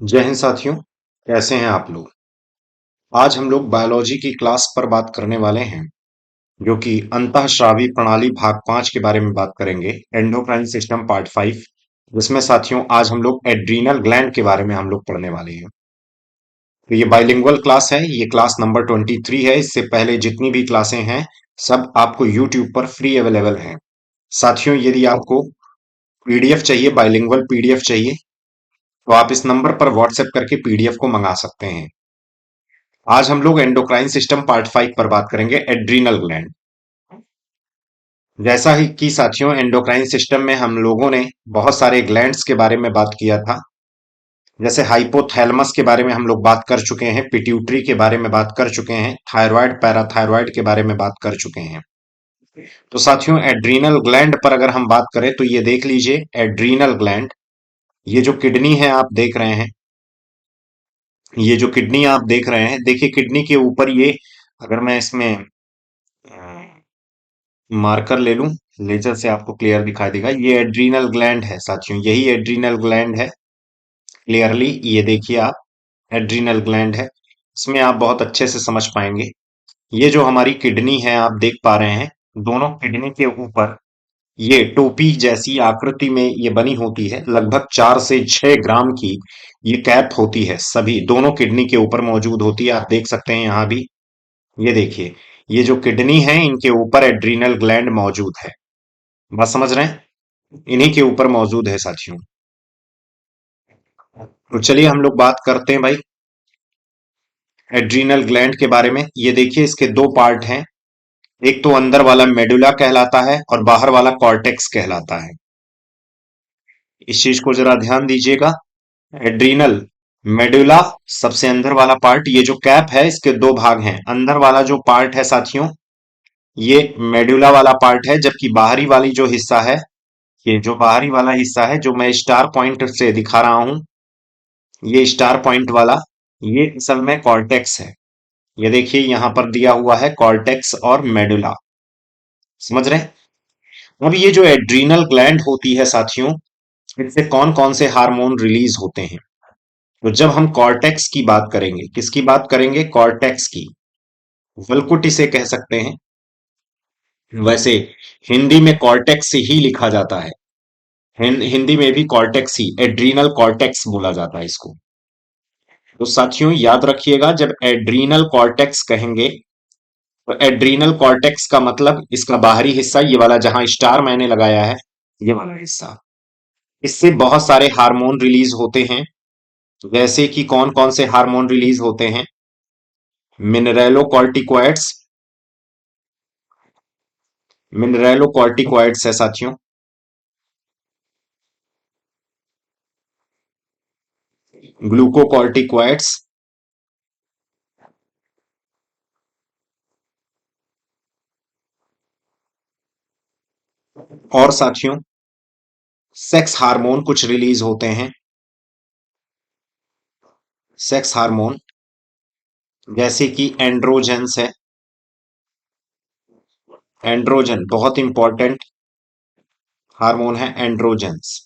जय हिंद साथियों। कैसे हैं आप लोग। आज हम लोग बायोलॉजी की क्लास पर बात करने वाले हैं, जो कि अंतःस्रावी प्रणाली भाग 5 के बारे में बात करेंगे। एंडोक्राइन सिस्टम पार्ट 5, जिसमें साथियों आज हम लोग एड्रीनल ग्लैंड के बारे में हम लोग पढ़ने वाले हैं। तो ये बाइलिंगुअल क्लास है, ये क्लास नंबर 23 है। इससे पहले जितनी भी क्लासें हैं सब आपको यूट्यूब पर फ्री अवेलेबल हैं। साथियों, यदि आपको पीडीएफ चाहिए, बाइलिंगुअल पीडीएफ चाहिए, तो आप इस नंबर पर व्हाट्सएप करके पीडीएफ को मंगा सकते हैं। आज हम लोग एंडोक्राइन सिस्टम पार्ट 5 पर बात करेंगे, एड्रीनल ग्लैंड। जैसा ही कि साथियों, एंडोक्राइन सिस्टम में हम लोगों ने बहुत सारे ग्लैंड्स के बारे में बात किया था। जैसे हाइपोथैलेमस के बारे में हम लोग बात कर चुके हैं, पिट्यूटरी के बारे में बात कर चुके हैं, थायराइड पैराथायराइड के बारे में बात कर चुके हैं। तो साथियों, एड्रीनल ग्लैंड पर अगर हम बात करें तो ये देख लीजिए, एड्रीनल ग्लैंड, ये जो किडनी है आप देख रहे हैं, ये जो किडनी आप देख रहे हैं, देखिए किडनी के ऊपर ये, अगर मैं इसमें मार्कर ले लूं, लेजर से आपको क्लियर दिखाई देगा। ये एड्रीनल ग्लैंड है साथियों, यही एड्रीनल ग्लैंड है। क्लियरली ये देखिए आप, एड्रीनल ग्लैंड है। इसमें आप बहुत अच्छे से समझ पाएंगे। ये जो हमारी किडनी है आप देख पा रहे हैं, दोनों किडनी के ऊपर ये टोपी जैसी आकृति में ये बनी होती है, लगभग 4 से 6 ग्राम की ये कैप होती है, सभी दोनों किडनी के ऊपर मौजूद होती है। आप देख सकते हैं यहां भी, ये देखिए, ये जो किडनी है इनके ऊपर एड्रीनल ग्लैंड मौजूद है। बात समझ रहे हैं, इन्हीं के ऊपर मौजूद है साथियों। तो चलिए हम लोग बात करते हैं भाई एड्रीनल ग्लैंड के बारे में। ये देखिए, इसके दो पार्ट हैं। एक तो अंदर वाला मेडुला कहलाता है और बाहर वाला कॉर्टेक्स कहलाता है। इस चीज को जरा ध्यान दीजिएगा। एड्रीनल मेडुला सबसे अंदर वाला पार्ट, ये जो कैप है इसके दो भाग हैं। अंदर वाला जो पार्ट है साथियों, ये मेडुला वाला पार्ट है, जबकि बाहरी वाली जो हिस्सा है, ये जो बाहरी वाला हिस्सा है जो मैं स्टार पॉइंट से दिखा रहा हूं, ये स्टार पॉइंट वाला, ये असल में कॉर्टेक्स है। ये देखिए यहां पर दिया हुआ है कॉर्टेक्स और मेडुला। समझ रहे हैं। अब ये जो एड्रीनल ग्लैंड होती है साथियों, इससे कौन कौन से हार्मोन रिलीज होते हैं। तो जब हम कॉर्टेक्स की बात करेंगे, किसकी बात करेंगे, कॉर्टेक्स की, वल्कुट इसे कह सकते हैं। वैसे हिंदी में कॉर्टेक्स ही लिखा जाता है। हिंदी में भी कॉर्टेक्स ही, एड्रीनल कॉर्टेक्स बोला जाता है इसको। तो साथियों याद रखिएगा, जब एड्रीनल कॉर्टेक्स कहेंगे तो एड्रीनल कॉर्टेक्स का मतलब इसका बाहरी हिस्सा, ये वाला जहां स्टार मैंने लगाया है, ये वाला हिस्सा, इससे बहुत सारे हार्मोन रिलीज होते हैं। जैसे कि कौन कौन से हार्मोन रिलीज होते हैं, मिनरेलोकॉर्टिकॉइड्स, मिनरेलोकॉर्टिकॉइड्स है साथियों। ग्लूकोकॉर्टिकॉइड्स, और साथियों सेक्स हार्मोन कुछ रिलीज होते हैं। सेक्स हार्मोन जैसे कि एंड्रोजेंस है। एंड्रोजन बहुत इंपॉर्टेंट हार्मोन है, एंड्रोजेंस।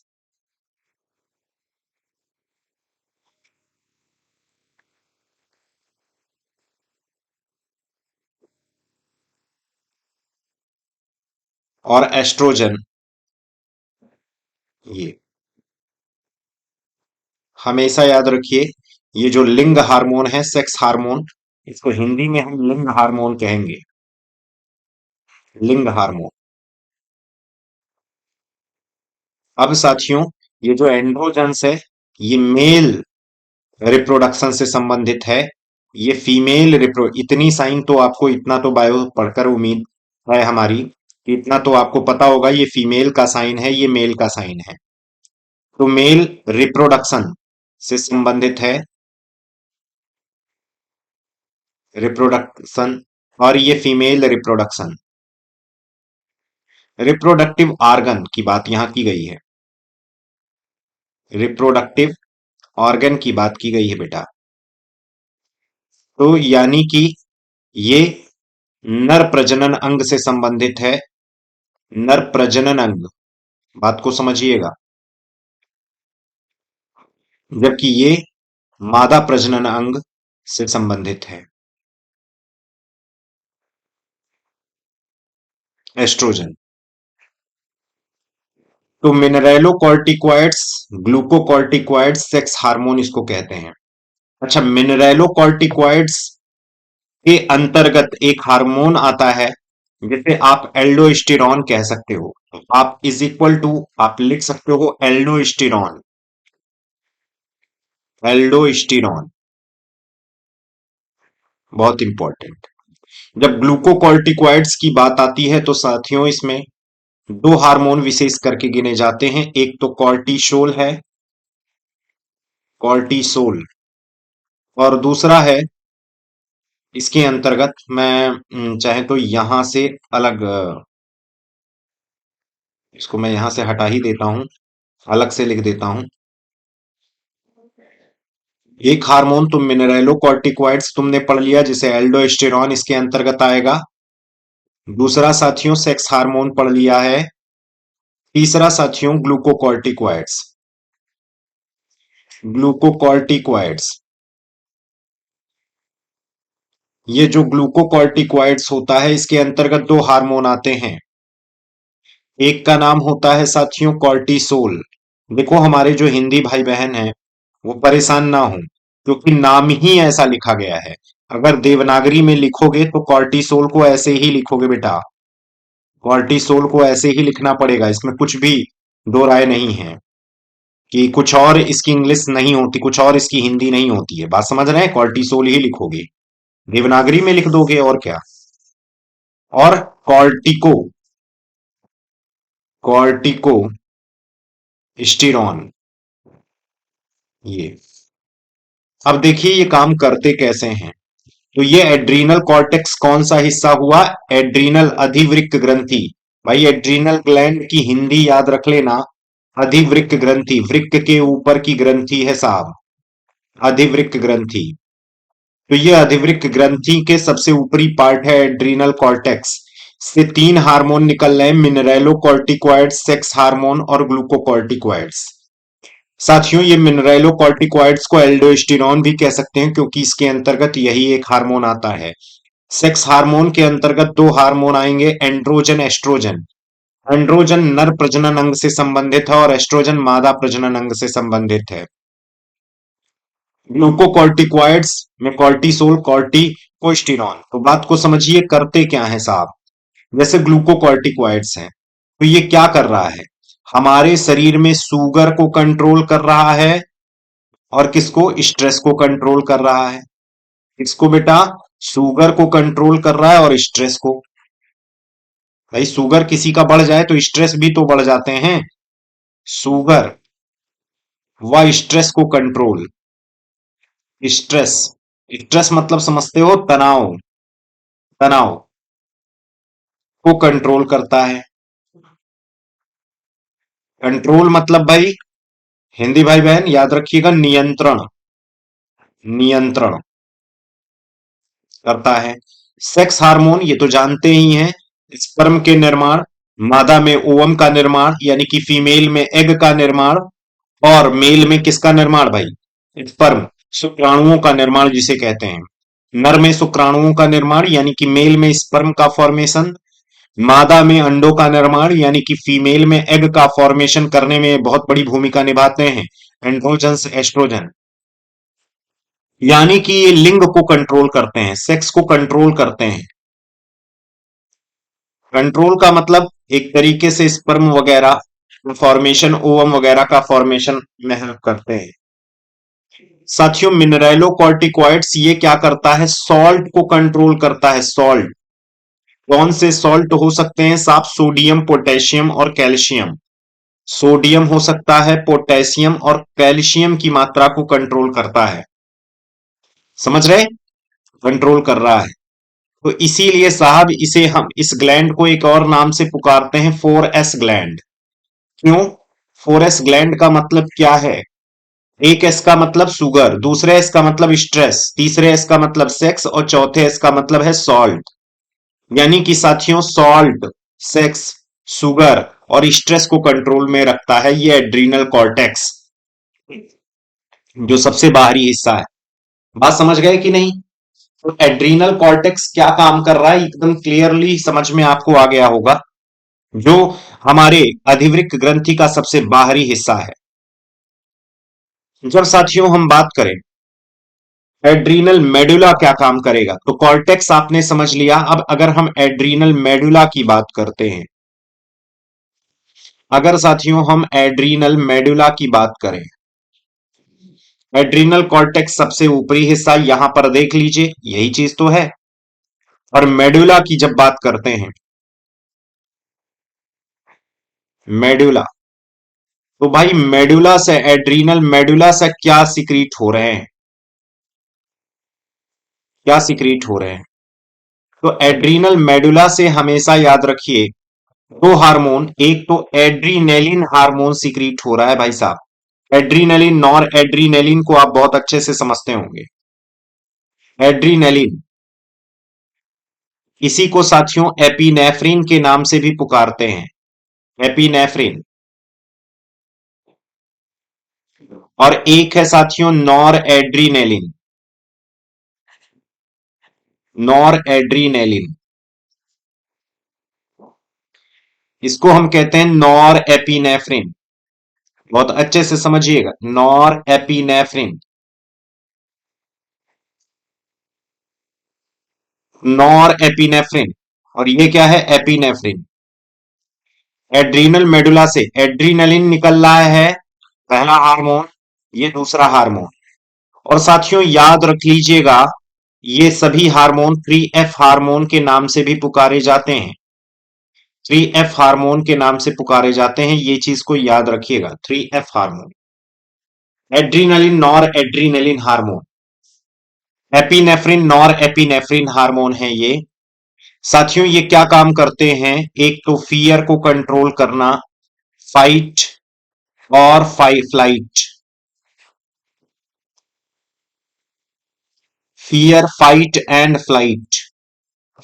और एस्ट्रोजन, ये हमेशा याद रखिए, ये जो लिंग हार्मोन है, सेक्स हार्मोन, इसको हिंदी में हम लिंग हार्मोन कहेंगे, लिंग हार्मोन। अब साथियों, ये जो एंड्रोजेंस है, ये मेल रिप्रोडक्शन से संबंधित है। ये फीमेल रिप्रो, इतनी साइन तो आपको, इतना तो बायो पढ़कर उम्मीद है हमारी कि इतना तो आपको पता होगा, ये फीमेल का साइन है, ये मेल का साइन है। तो मेल रिप्रोडक्शन से संबंधित है, रिप्रोडक्शन, और ये फीमेल रिप्रोडक्शन, रिप्रोडक्टिव ऑर्गन की बात यहां की गई है। रिप्रोडक्टिव ऑर्गन की बात की गई है बेटा। तो यानी कि ये नर प्रजनन अंग से संबंधित है, नर प्रजनन अंग, बात को समझिएगा। जबकि ये मादा प्रजनन अंग से संबंधित है? एस्ट्रोजन। तो मिनरेलोकॉर्टिकॉइड्स, ग्लूकोकॉर्टिकॉइड्स, सेक्स हार्मोन इसको कहते हैं। अच्छा, मिनरेलोकॉर्टिकॉइड्स के अंतर्गत एक हार्मोन आता है जिसे आप एल्डोस्टेरॉन कह सकते हो। तो आप इज इक्वल टू आप लिख सकते हो एल्डोस्टेरॉन। एल्डोस्टेरॉन बहुत इंपॉर्टेंट। जब ग्लूकोकॉर्टिकॉइड्स की बात आती है तो साथियों इसमें दो हार्मोन विशेष करके गिने जाते हैं। एक तो कॉर्टिसोल है, कॉर्टिसोल, और दूसरा है इसके अंतर्गत मैं चाहे तो यहां से अलग इसको मैं यहां से हटा ही देता हूं, अलग से लिख देता हूं। एक हार्मोन तुम मिनरेलोकॉर्टिकॉइड्स तुमने पढ़ लिया जिसे एल्डोस्टेरॉन इसके अंतर्गत आएगा। दूसरा साथियों सेक्स हार्मोन पढ़ लिया है। तीसरा साथियों ग्लूकोकॉर्टिकॉइड्स। ग्लूकोकॉर्टिकॉइड्स, ये जो ग्लूकोकॉर्टिकॉइड्स होता है इसके अंतर्गत दो हार्मोन आते हैं। एक का नाम होता है साथियों कॉर्टिसोल। देखो हमारे जो हिंदी भाई बहन हैं वो परेशान ना हो, क्योंकि नाम ही ऐसा लिखा गया है। अगर देवनागरी में लिखोगे तो कॉर्टिसोल को ऐसे ही लिखोगे बेटा, कॉर्टिसोल को ऐसे ही लिखना पड़ेगा। इसमें कुछ भी दो राय नहीं है कि कुछ और इसकी इंग्लिश नहीं होती, कुछ और इसकी हिंदी नहीं होती है। बात समझ रहे हैं? कॉर्टिसोल ही लिखोगे, देवनागरी में लिख दोगे और क्या। और कॉर्टिको, कॉर्टिको स्टीरॉन, ये अब देखिए ये काम करते कैसे हैं। तो ये एड्रीनल कॉर्टेक्स कौन सा हिस्सा हुआ? एड्रीनल अधिवृक्क ग्रंथि। भाई एड्रीनल ग्लैंड की हिंदी याद रख लेना, अधिवृक्क ग्रंथि। वृक्क के ऊपर की ग्रंथि है साहब, अधिवृक्क ग्रंथि। तो ये अधिवृक्क ग्रंथि के सबसे ऊपरी पार्ट है एड्रीनल कॉर्टेक्स। से तीन हार्मोन निकल रहे हैं, मिनरेलोकॉर्टिकॉइड्स, सेक्स हार्मोन और ग्लूकोकॉर्टिकॉइड्स। साथियों ये मिनरेलोकॉर्टिकॉइड्स को एल्डोस्टेरॉन भी कह सकते हैं क्योंकि इसके अंतर्गत यही एक हार्मोन आता है। सेक्स हार्मोन के अंतर्गत दो हार्मोन आएंगे, एंड्रोजन, एस्ट्रोजन। एंड्रोजन नर प्रजनन अंग से संबंधित है और एस्ट्रोजन मादा प्रजनन अंग से संबंधित है। ग्लूकोकॉर्टिकॉइड्स में कॉर्टिसोल, कॉर्टिकोस्टेरॉन। तो बात को समझिए करते क्या है साहब। जैसे ग्लूकोकॉर्टिकॉइड्स हैं तो ये क्या कर रहा है? हमारे शरीर में शुगर को कंट्रोल कर रहा है और किसको? स्ट्रेस को कंट्रोल कर रहा है। किसको बेटा? शुगर को कंट्रोल कर रहा है और स्ट्रेस को। भाई शुगर किसी का बढ़ जाए तो स्ट्रेस भी तो बढ़ जाते हैं। शुगर व स्ट्रेस को कंट्रोल, स्ट्रेस, स्ट्रेस मतलब समझते हो? तनाव, तनाव को कंट्रोल करता है। कंट्रोल मतलब भाई हिंदी भाई बहन याद रखिएगा, नियंत्रण, नियंत्रण करता है। सेक्स हार्मोन ये तो जानते ही हैं, स्पर्म के निर्माण, मादा में ओवम का निर्माण यानी कि फीमेल में एग का निर्माण, और मेल में किसका निर्माण भाई? स्पर्म, शुक्राणुओं का निर्माण जिसे कहते हैं। नर में शुक्राणुओं का निर्माण यानी कि मेल में स्पर्म का फॉर्मेशन, मादा में अंडों का निर्माण यानी कि फीमेल में एग का फॉर्मेशन करने में बहुत बड़ी भूमिका निभाते हैं एंड्रोजन्स, एस्ट्रोजन। यानी कि ये लिंग को कंट्रोल करते हैं, सेक्स को कंट्रोल करते हैं। कंट्रोल का मतलब एक तरीके से स्पर्म वगैरह फॉर्मेशन, ओवम वगैरह का फॉर्मेशन में हेल्प करते हैं। साथियों मिनरेलोकॉर्टिकॉइड्स ये क्या करता है? सॉल्ट को कंट्रोल करता है। सॉल्ट, कौन से सॉल्ट हो सकते हैं साहब? सोडियम, पोटेशियम और कैल्शियम। सोडियम हो सकता है, पोटेशियम और कैल्शियम की मात्रा को कंट्रोल करता है। समझ रहे? कंट्रोल कर रहा है। तो इसीलिए साहब इसे हम इस ग्लैंड को एक और नाम से पुकारते हैं 4S ग्लैंड। क्यों? 4S ग्लैंड का मतलब क्या है? एक एस का मतलब शुगर, दूसरे एस का मतलब स्ट्रेस, तीसरे एस का मतलब सेक्स और चौथे एस का मतलब है सॉल्ट। यानी कि साथियों सॉल्ट, सेक्स, शुगर और स्ट्रेस को कंट्रोल में रखता है ये एड्रीनल कॉर्टेक्स। जो सबसे बाहरी हिस्सा है। बात समझ गए कि नहीं? तो एड्रीनल कॉर्टेक्स क्या काम कर रहा है एकदम क्लियरली समझ में आपको आ गया होगा। जो हमारे अधिवृक्क ग्रंथि का सबसे बाहरी हिस्सा है। जब साथियों हम बात करें एड्रीनल मेडुला क्या काम करेगा, तो कॉर्टेक्स आपने समझ लिया। अब अगर हम एड्रीनल मेडुला की बात करते हैं, अगर साथियों हम एड्रीनल मेडुला की बात करें, एड्रीनल कॉर्टेक्स सबसे ऊपरी हिस्सा यहां पर देख लीजिए, यही चीज तो है। और मेडुला की जब बात करते हैं, मेडुला, तो भाई मेडुला से एड्रीनल मेडुला से क्या सिक्रीट हो रहे हैं, क्या सिक्रीट हो रहे हैं? तो एड्रीनल मेडुला से हमेशा याद रखिए दो हार्मोन, एक तो एड्रीनेलिन हार्मोन सिक्रीट हो रहा है भाई साहब। एड्रीनेलिन, नॉर एड्रीनेलिन को आप बहुत अच्छे से समझते होंगे। एड्रीनेलिन, इसी को साथियों एपिनेफ्रिन के नाम से भी पुकारते हैं, एपिनेफ्रिन। और एक है साथियों नॉर एड्रीनेलिन, नॉर एड्रीनेलिन, इसको हम कहते हैं नॉर एपिनेफ्रिन। बहुत अच्छे से समझिएगा, नॉर एपिनेफ्रिन, नॉर एपिनेफ्रिन। और ये क्या है? एपिनेफ्रिन। एड्रीनल मेडुला से एड्रीनलिन निकल रहा है, पहला हार्मोन, ये दूसरा हार्मोन। और साथियों याद रख लीजिएगा, ये सभी हार्मोन 3F हार्मोन के नाम से भी पुकारे जाते हैं, 3F हार्मोन के नाम से पुकारे जाते हैं, ये चीज को याद रखिएगा, 3F hormone, adrenaline nor adrenaline hormone, epinephrine nor epinephrine hormone है ये। साथियों ये क्या काम करते हैं? एक तो फियर को कंट्रोल करना, फाइट और flight, fear, fight and flight.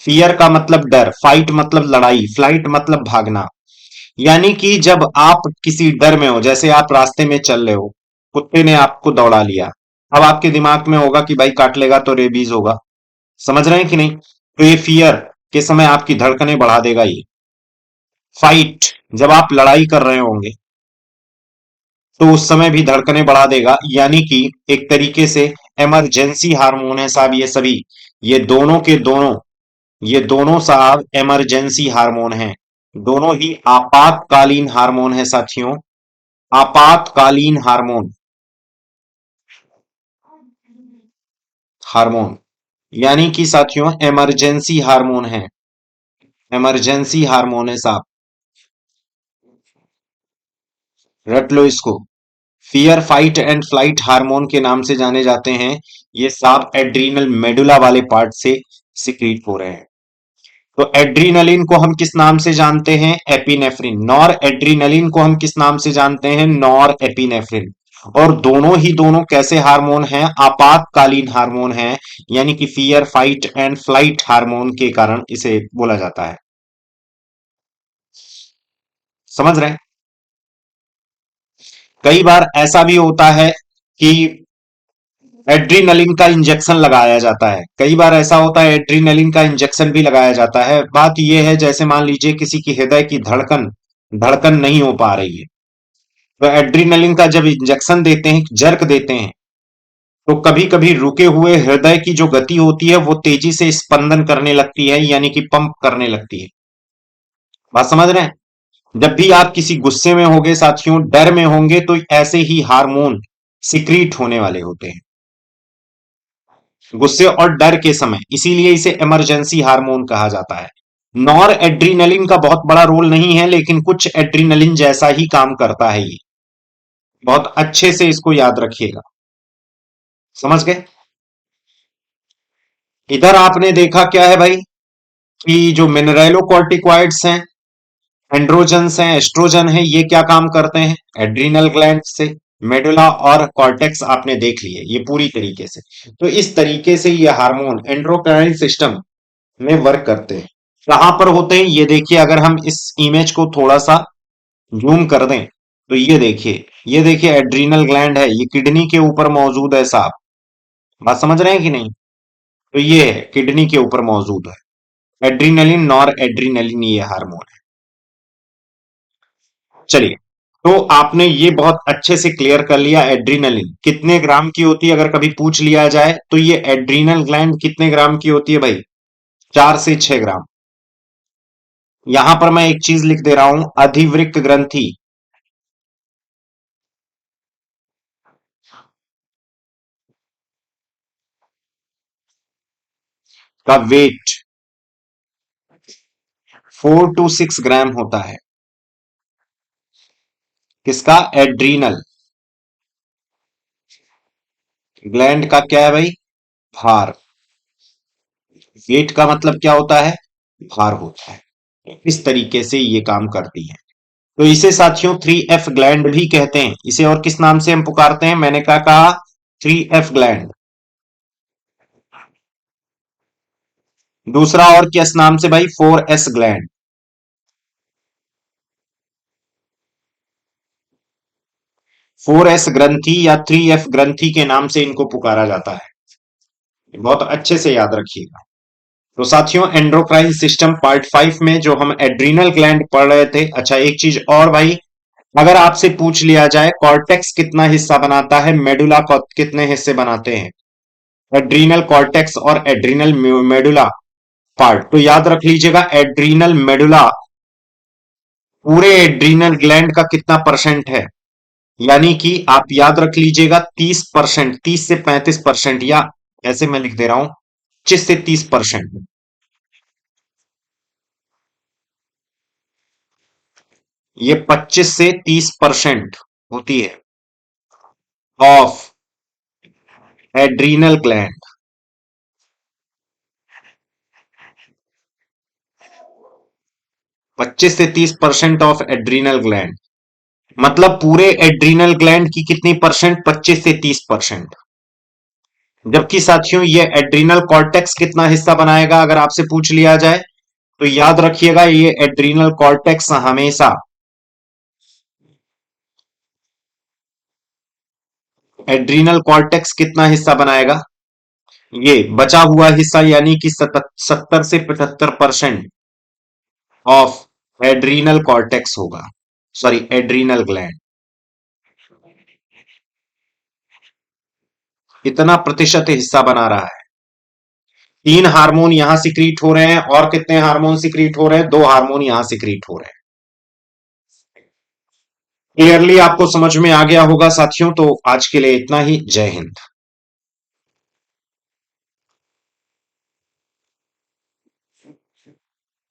Fear का मतलब डर, फाइट मतलब लड़ाई, फ्लाइट मतलब भागना। यानी कि जब आप किसी डर में हो, जैसे आप रास्ते में चल रहे हो, कुत्ते ने आपको दौड़ा लिया, अब आपके दिमाग में होगा कि भाई काट लेगा तो रेबीज होगा। समझ रहे हैं कि नहीं? तो ये फियर के समय आपकी धड़कनें बढ़ा देगा ये। फाइट, जब आप लड़ाई कर रहे होंगे तो उस समय भी धड़कनें बढ़ा देगा, यानी कि एक तरीके से इमरजेंसी हार्मोन है साहब ये सभी। ये दोनों के दोनों, ये दोनों साहब इमरजेंसी हार्मोन हैं। दोनों ही आपातकालीन हार्मोन है साथियों, आपातकालीन हार्मोन, हार्मोन, यानी कि साथियों इमरजेंसी हार्मोन है, इमरजेंसी हार्मोन है साहब। रट लो इसको, fear, fight and flight hormone के नाम से जाने जाते हैं। ये साहब एड्रीनल मेडुला वाले पार्ट से सिक्रीट हो रहे हैं। तो एड्रीनलिन को हम किस नाम से जानते हैं? एपिनेफ्रिन। नॉर एड्रीनलिन को हम किस नाम से जानते हैं? Nor epinephrine. और दोनों ही दोनों कैसे हार्मोन हैं? आपातकालीन हार्मोन हैं, यानी कि fear, fight and flight hormone के कारण इसे बोला जाता है। समझ रहे हैं? कई बार ऐसा भी होता है कि एड्रीनलिन का इंजेक्शन लगाया जाता है, कई बार ऐसा होता है एड्रीनलिन का इंजेक्शन भी लगाया जाता है। बात यह है, जैसे मान लीजिए किसी की हृदय की धड़कन धड़कन नहीं हो पा रही है, तो एड्रीनलिन का जब इंजेक्शन देते हैं, जर्क देते हैं, तो कभी कभी रुके हुए हृदय की जो गति होती है वो तेजी से स्पंदन करने लगती है, यानी कि पंप करने लगती है। बात समझ रहे हैं? जब भी आप किसी गुस्से में होंगे साथियों, डर में होंगे, तो ऐसे ही हार्मोन सिक्रीट होने वाले होते हैं, गुस्से और डर के समय, इसीलिए इसे इमरजेंसी हार्मोन कहा जाता है। नॉर एड्रीनलिन का बहुत बड़ा रोल नहीं है, लेकिन कुछ एड्रीनलिन जैसा ही काम करता है ये। बहुत अच्छे से इसको याद रखिएगा। समझ गए? इधर आपने देखा क्या है भाई, कि जो मिनरेलोकॉर्टिकॉइड्स हैं, एंड्रोजन्स हैं, एस्ट्रोजन है, ये क्या काम करते हैं? एड्रीनल ग्लैंड से। मेडुला और कॉर्टेक्स आपने देख लिए ये पूरी तरीके से। तो इस तरीके से ये हार्मोन एंड्रोक्राइन सिस्टम में वर्क करते हैं। कहां पर होते हैं ये देखिए, अगर हम इस इमेज को थोड़ा सा जूम कर दें तो ये देखिए एड्रीनल ग्लैंड है, ये किडनी के ऊपर मौजूद है साहब। बात समझ रहे हैं कि नहीं? तो ये है किडनी के ऊपर मौजूद है एड्रीनलिन, नॉर एड्रीनलिन ये हार्मोन है। चलिए, तो आपने ये बहुत अच्छे से क्लियर कर लिया एड्रीनलिन कितने ग्राम की होती है। अगर कभी पूछ लिया जाए तो ये एड्रीनल ग्लैंड कितने ग्राम की होती है भाई? 4 से 6 ग्राम। यहां पर मैं एक चीज लिख दे रहा हूं, अधिवृक्क ग्रंथि का वेट 4 to 6 ग्राम होता है। किसका? एड्रीनल ग्लैंड का क्या है भाई? भार। वेट का मतलब क्या होता है? भार होता है। इस तरीके से ये काम करती है। तो इसे साथियों 3F ग्लैंड भी कहते हैं। इसे और किस नाम से हम पुकारते हैं? मैंने क्या कहा? 3F gland. दूसरा और किस नाम से भाई? 4S gland. 4S ग्रंथि या 3F ग्रंथि के नाम से इनको पुकारा जाता है। बहुत अच्छे से याद रखिएगा। तो साथियों एंड्रोक्राइन सिस्टम पार्ट 5 में जो हम एड्रीनल ग्लैंड पढ़ रहे थे। अच्छा एक चीज और भाई, अगर आपसे पूछ लिया जाए कॉर्टेक्स कितना हिस्सा बनाता है, मेडुला कितने हिस्से बनाते हैं? एड्रीनल कॉर्टेक्स और एड्रीनल मेडुला पार्ट, तो याद रख लीजिएगा एड्रीनल मेडुला पूरे एड्रीनल ग्लैंड का कितना परसेंट है। यानी कि आप याद रख लीजिएगा 30%, 30 से 35%, या ऐसे मैं लिख दे रहा हूं 25 से 30%। ये 25 से 30% होती है ऑफ एड्रीनल ग्लैंड। 25 से 30% ऑफ एड्रीनल ग्लैंड मतलब पूरे एड्रीनल ग्लैंड की कितनी परसेंट? 25 से 30%। जबकि साथियों ये एड्रीनल कॉर्टेक्स कितना हिस्सा बनाएगा अगर आपसे पूछ लिया जाए, तो याद रखिएगा ये एड्रीनल कॉर्टेक्स हमेशा एड्रीनल कॉर्टेक्स कितना हिस्सा बनाएगा? ये बचा हुआ हिस्सा यानी कि 70 से 75% ऑफ एड्रीनल कॉर्टेक्स होगा, सॉरी एड्रीनल ग्लैंड। इतना प्रतिशत हिस्सा बना रहा है। 3 हार्मोन यहां सिक्रीट हो रहे हैं और कितने हार्मोन सिक्रीट हो रहे हैं? 2 हार्मोन यहां सिक्रीट हो रहे हैं। क्लियरली आपको समझ में आ गया होगा साथियों। तो आज के लिए इतना ही। जय हिंद।